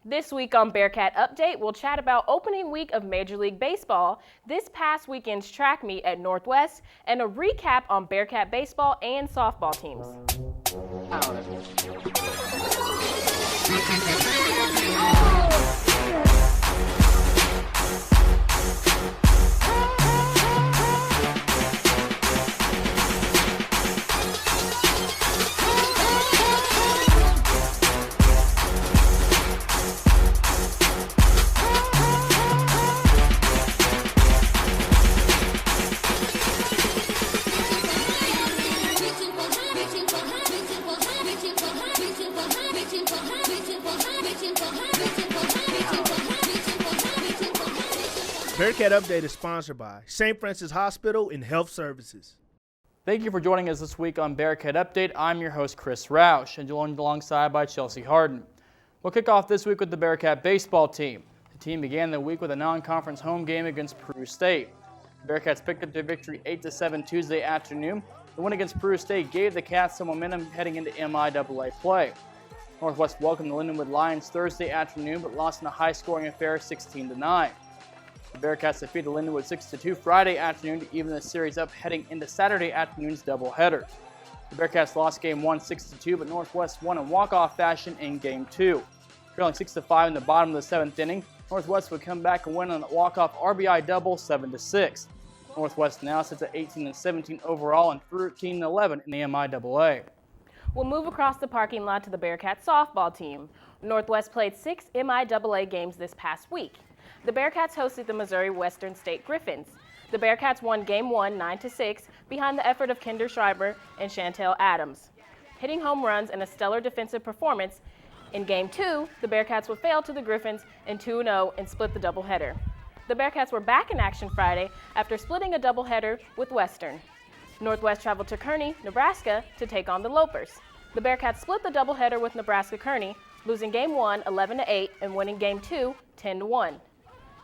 This week on Bearcat Update, we'll chat about opening week of Major League Baseball, this past weekend's track meet at Northwest, and a recap on Bearcat baseball and softball teams. Bearcat Update is sponsored by St. Francis Hospital and Health Services. Thank you for joining us this week on Bearcat Update. I'm your host, Chris Roush, and joined alongside by Chelsea Harden. We'll kick off this week with the Bearcat baseball team. The team began the week with a non-conference home game against Peru State. The Bearcats picked up their victory 8-7 Tuesday afternoon. The win against Peru State gave the Cats some momentum heading into MIAA play. Northwest welcomed the Lindenwood Lions Thursday afternoon, but lost in a high-scoring affair 16-9. The Bearcats defeated Lindenwood 6-2 Friday afternoon to even the series up heading into Saturday afternoon's doubleheader. The Bearcats lost Game 1 6-2, but Northwest won in walk-off fashion in Game 2. Trailing 6-5 in the bottom of the 7th inning, Northwest would come back and win on a walk-off RBI double 7-6. Northwest now sits at 18-17 overall and 13-11 in the MIAA. We'll move across the parking lot to the Bearcat softball team. Northwest played 6 MIAA games this past week. The Bearcats hosted the Missouri Western State Griffins. The Bearcats won Game 1 9-6 behind the effort of Kinder Schreiber and Chantel Adams, hitting home runs and a stellar defensive performance. In Game 2, the Bearcats would fail to the Griffins in 2-0 and split the doubleheader. The Bearcats were back in action Friday after splitting a doubleheader with Western. Northwest traveled to Kearney, Nebraska to take on the Lopers. The Bearcats split the doubleheader with Nebraska-Kearney, losing Game 1 11-8 and winning Game 2 10-1.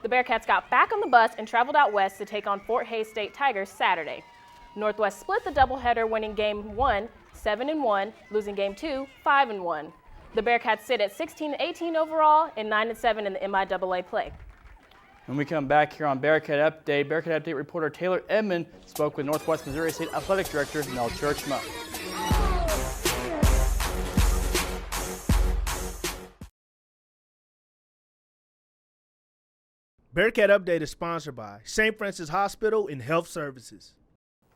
The Bearcats got back on the bus and traveled out west to take on Fort Hays State Tigers Saturday. Northwest split the doubleheader, winning Game 1 7-1, losing Game 2 5-1. The Bearcats sit at 16-18 overall and 9-7 in the MIAA play. When we come back here on Bearcat Update reporter Taylor Edmond spoke with Northwest Missouri State Athletic Director Mel Churchma. Bearcat Update is sponsored by St. Francis Hospital and Health Services.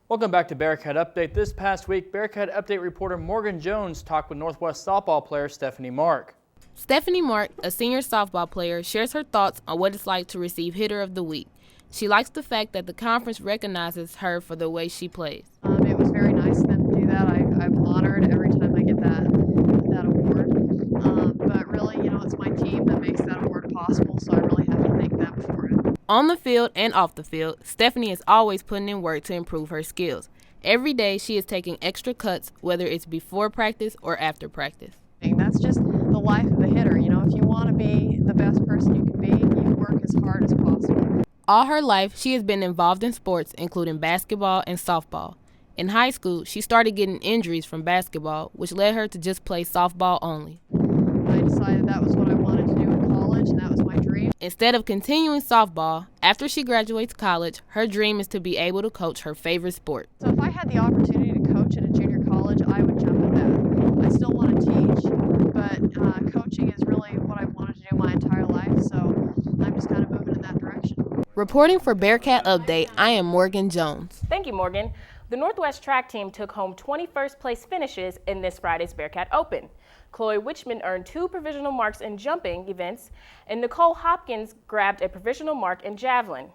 Welcome back to Bearcat Update. This past week, Bearcat Update reporter Morgan Jones talked with Northwest softball player Stephanie Mark. Stephanie Mark, a senior softball player, shares her thoughts on what it's like to receive Hitter of the Week. She likes the fact that the conference recognizes her for the way she plays. It was very nice of them to do that. I'm honored every time I get that award. But really, it's my team that makes that award possible, so I really have to thank them for it. On the field and off the field, Stephanie is always putting in work to improve her skills. Every day she is taking extra cuts, whether it's before practice or after practice. That's just the life of a hitter. If you want to be the best person you can be, you work as hard as possible. All her life, she has been involved in sports, including basketball and softball. In high school, she started getting injuries from basketball, which led her to just play softball only. I decided that was what I wanted to do in college, and that was my dream. Instead of continuing softball, after she graduates college, her dream is to be able to coach her favorite sport. So if I had the opportunity to coach at a junior college, I would jump at that. I still want to teach, but coaching is really what I've wanted to do my entire life, so I'm just kind of moving in that direction. Reporting for Bearcat Update, I am Morgan Jones. Thank you, Morgan. The Northwest track team took home 21st place finishes in this Friday's Bearcat Open. Chloe Wichman earned 2 provisional marks in jumping events, and Nicole Hopkins grabbed a provisional mark in javelin.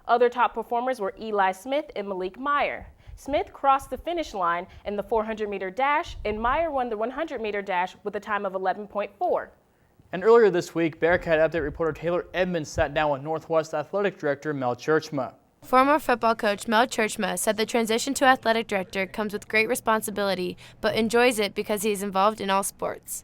Other top performers were Eli Smith and Malik Meyer. Smith crossed the finish line in the 400-meter dash, and Meyer won the 100-meter dash with a time of 11.4. And earlier this week, Bearcat Update reporter Taylor Edmonds sat down with Northwest Athletic Director Mel Churchma. Former football coach Mel Churchma said the transition to athletic director comes with great responsibility, but enjoys it because he is involved in all sports.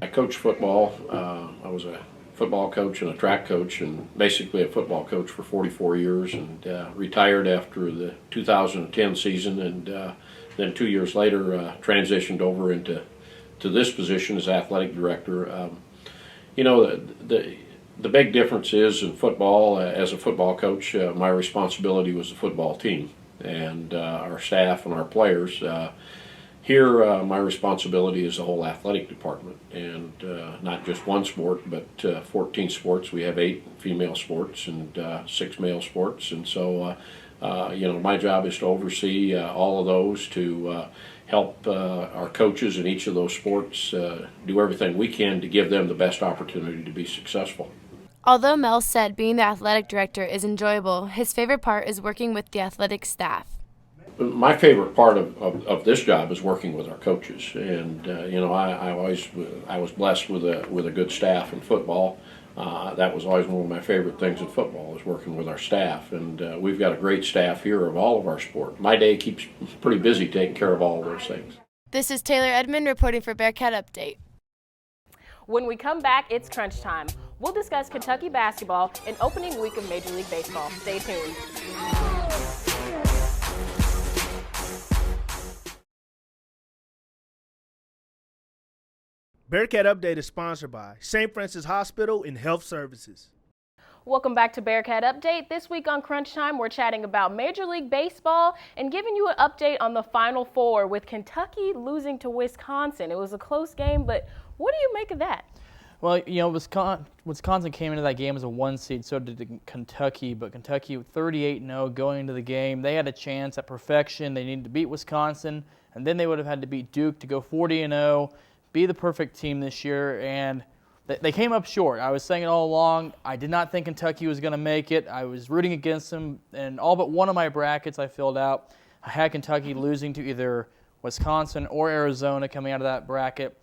I coached football. I was a football coach and a track coach, and basically a football coach for 44 years, and retired after the 2010 season, and then 2 years later transitioned over into this position as athletic director. You know, the big difference is in football, as a football coach, my responsibility was the football team and our staff and our players. Here, my responsibility is the whole athletic department, and not just one sport, but 14 sports. We have 8 female sports and 6 male sports, and so you know, my job is to oversee all of those, to help our coaches in each of those sports do everything we can to give them the best opportunity to be successful. Although Mel said being the athletic director is enjoyable, his favorite part is working with the athletic staff. My favorite part of this job is working with our coaches, and you know, I was blessed with a good staff in football. That was always one of my favorite things in football, is working with our staff, and we've got a great staff here of all of our sport. My day keeps pretty busy taking care of all of those things. This is Taylor Edmond reporting for Bearcat Update. When we come back, it's crunch time. We'll discuss Kentucky basketball and opening week of Major League Baseball. Stay tuned. Bearcat Update is sponsored by St. Francis Hospital and Health Services. Welcome back to Bearcat Update. This week on Crunch Time, we're chatting about Major League Baseball and giving you an update on the Final Four with Kentucky losing to Wisconsin. It was a close game, but what do you make of that? Well, you know, Wisconsin came into that game as a 1 seed, so did Kentucky, but Kentucky 38-0 going into the game. They had a chance at perfection. They needed to beat Wisconsin, and then they would have had to beat Duke to go 40-0. Be the perfect team this year, and they came up short. I was saying it all along. I did not think Kentucky was going to make it. I was rooting against them, and all but one of my brackets I filled out, I had Kentucky losing to either Wisconsin or Arizona coming out of that bracket.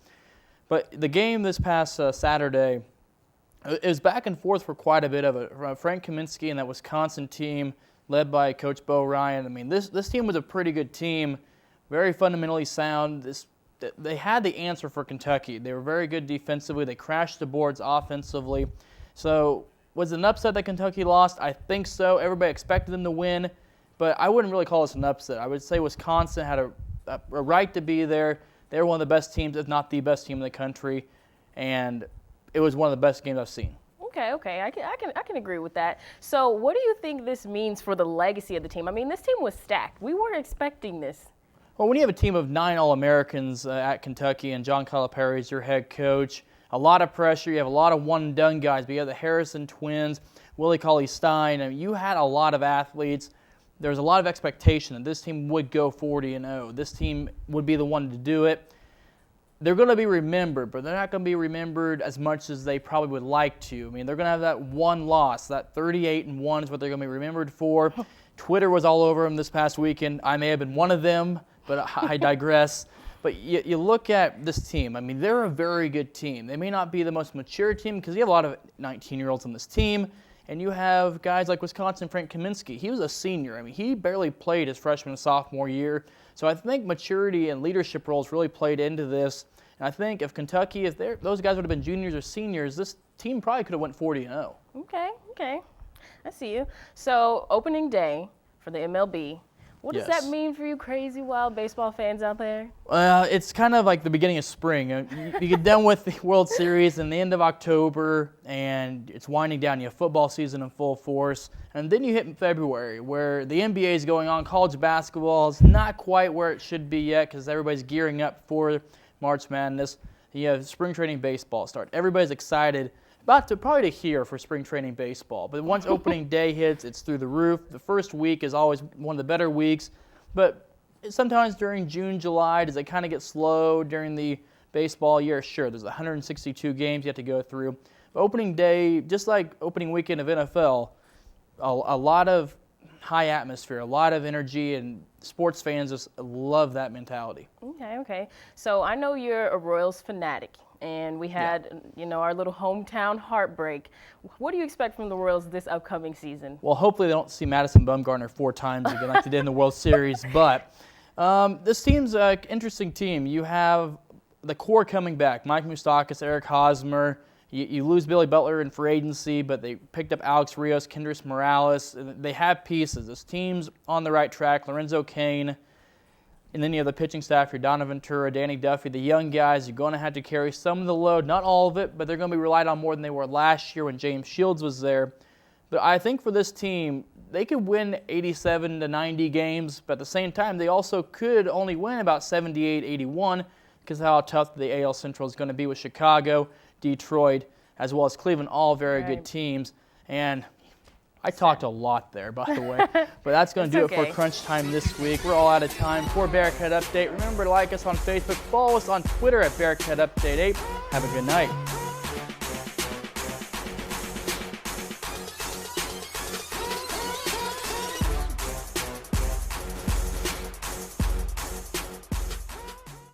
But the game this past Saturday, it was back and forth for quite a bit of it. Frank Kaminsky and that Wisconsin team led by Coach Bo Ryan. I mean, this team was a pretty good team, very fundamentally sound. They had the answer for Kentucky. They were very good defensively. They crashed the boards offensively. So was it an upset that Kentucky lost? I think so. Everybody expected them to win, but I wouldn't really call this an upset. I would say Wisconsin had a right to be there. They were one of the best teams, if not the best team in the country, and it was one of the best games I've seen. Okay, I can agree with that. So what do you think this means for the legacy of the team? I mean, this team was stacked. We weren't expecting this. Well, when you have a team of 9 All-Americans at Kentucky and John Calipari is your head coach, a lot of pressure. You have a lot of one-and-done guys. But you have the Harrison twins, Willie Cauley-Stein. I mean, you had a lot of athletes. There was a lot of expectation that this team would go 40-0. This team would be the one to do it. They're going to be remembered, but they're not going to be remembered as much as they probably would like to. I mean, they're going to have that one loss. That 38-1 is what they're going to be remembered for. Twitter was all over them this past weekend. I may have been one of them, but I digress. But you look at this team. I mean, they're a very good team. They may not be the most mature team because you have a lot of 19-year-olds on this team. And you have guys like Wisconsin, Frank Kaminsky. He was a senior. I mean, he barely played his freshman and sophomore year. So I think maturity and leadership roles really played into this. And I think if Kentucky, if those guys would have been juniors or seniors, this team probably could have went 40-0. Okay. I see you. So opening day for the MLB. What does that mean for you crazy, wild baseball fans out there? It's kind of like the beginning of spring. You get done with the World Series in the end of October, and it's winding down. You have football season in full force. And then you hit in February, where the NBA is going on. College basketball is not quite where it should be yet because everybody's gearing up for March Madness. You have spring training baseball start. Everybody's excited probably to hear for spring training baseball. But once opening day hits, it's through the roof. The first week is always one of the better weeks. But sometimes during June, July, does it kind of get slow during the baseball year? Sure, there's 162 games you have to go through. But opening day, just like opening weekend of NFL, a lot of high atmosphere, a lot of energy, and sports fans just love that mentality. Okay. So I know you're a Royals fanatic. And we had, our little hometown heartbreak. What do you expect from the Royals this upcoming season? Well, hopefully they don't see Madison Bumgarner 4 times again like they did in the World Series. But this team's an interesting team. You have the core coming back. Mike Moustakas, Eric Hosmer. You lose Billy Butler in free agency, but they picked up Alex Rios, Kendrys Morales. They have pieces. This team's on the right track. Lorenzo Cain. And then you have the pitching staff, your Donna Ventura, Danny Duffy, the young guys. You're going to have to carry some of the load, not all of it, but they're going to be relied on more than they were last year when James Shields was there. But I think for this team, they could win 87 to 90 games, but at the same time, they also could only win about 78, 81 because of how tough the AL Central is going to be with Chicago, Detroit, as well as Cleveland, all very good teams. And I talked a lot there, by the way, but that's going to do it for Crunch Time this week. We're all out of time for Bearcat Update. Remember to like us on Facebook, follow us on Twitter at Bearcat Update 8. Have a good night.